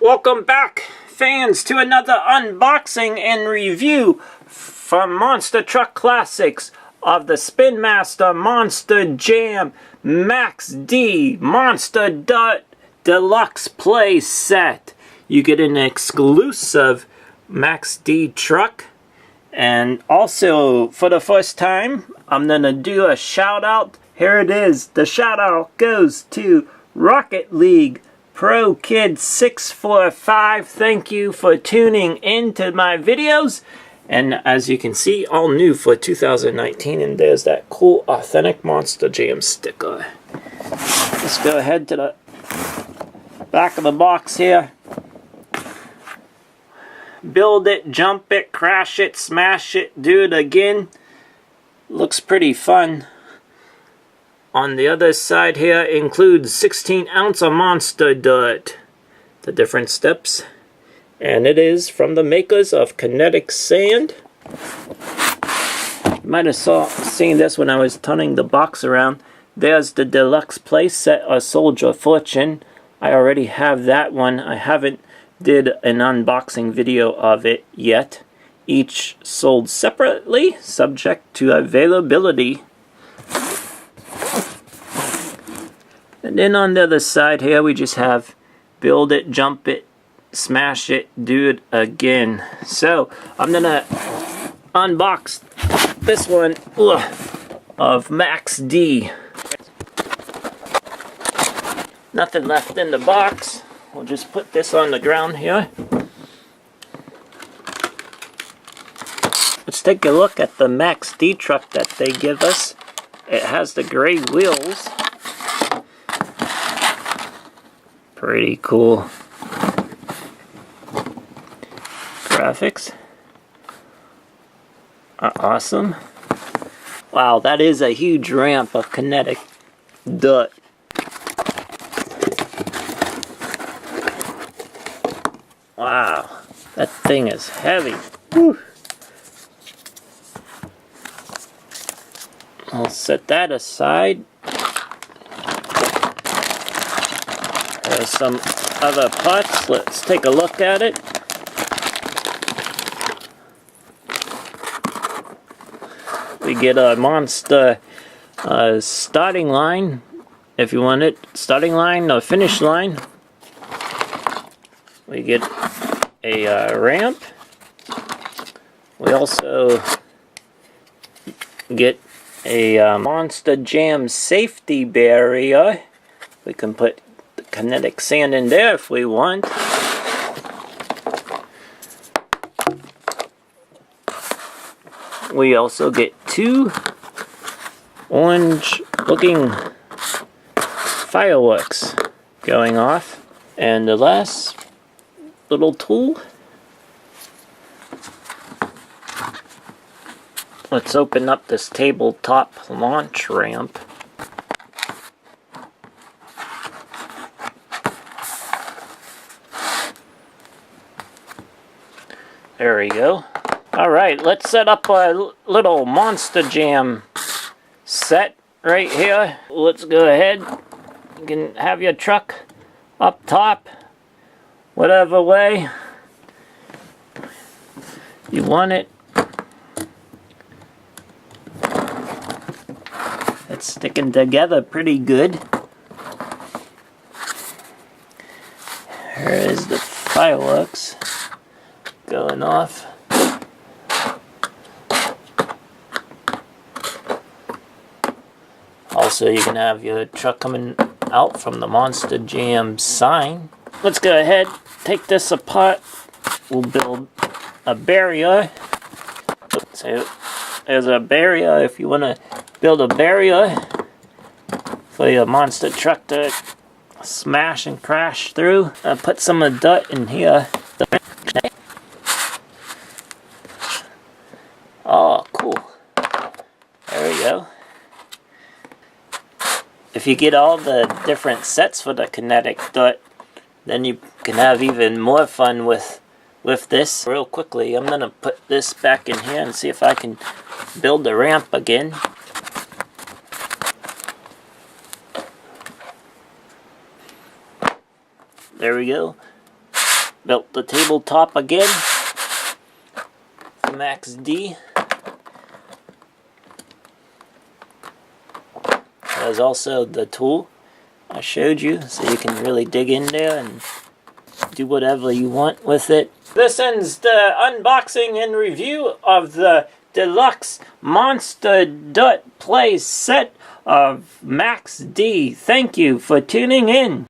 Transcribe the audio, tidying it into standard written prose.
Welcome back, fans, to another unboxing and review from Monster Truck Classics of the Spin Master Monster Jam Max D Monster Deluxe Playset. You get an exclusive Max D truck. And also, for the first time, I'm going to do a shout out. Here it is. The shout out goes to Rocket League Pro Kid 645. Thank you for tuning into my videos. And as you can see, all new for 2019. And there's that cool authentic Monster Jam sticker. Let's go ahead to the back of the box here. Build it, jump it, crash it, smash it, do it again. Looks pretty fun. On the other side here includes 16 ounce of Monster Dirt. The different steps. And it is from the makers of Kinetic Sand. You might have seen this when I was turning the box around. There's the Deluxe Playset of Soldier Fortune. I already have that one. I haven't did an unboxing video of it yet. Each sold separately, subject to availability. And then on the other side here we just have build it, jump it, smash it, do it again. So I'm gonna unbox this one of Max D. Nothing left in the box. We'll just put this on the ground here. Let's take a look at the Max D truck that they give us. It has the gray wheels. Pretty cool. Graphics are awesome. Wow, that is a huge ramp of kinetic dirt. Wow, that thing is heavy. Whew. I'll set that aside. There's some other parts. Let's take a look at it. We get a Monster starting line, if you want it. Starting line or finish line. We get a ramp. We also get a Monster Jam safety barrier. We can put the kinetic sand in there if we want. We also get two orange looking fireworks going off. And the last little tool. Let's open up this tabletop launch ramp. There we go. Alright, let's set up a little Monster Jam set right here. Let's go ahead. You can have your truck up top, whatever way you want it. It's sticking together pretty good. Here is the fireworks going off. Also, you can have your truck coming out from the Monster Jam sign. Let's go ahead, take this apart. We'll build a barrier. So there's a barrier if you want to build a barrier for your monster truck to smash and crash through. I'll put some of the dirt in here. Oh, cool. There we go. If you get all the different sets for the kinetic dirt, then you can have even more fun with this. Real quickly, I'm going to put this back in here and see if I can build the ramp again. There we go. Built the tabletop again for Max D. There's also the tool I showed you, so you can really dig in there and do whatever you want with it. This ends the unboxing and review of the Deluxe Monster Playset of Max D. Thank you for tuning in.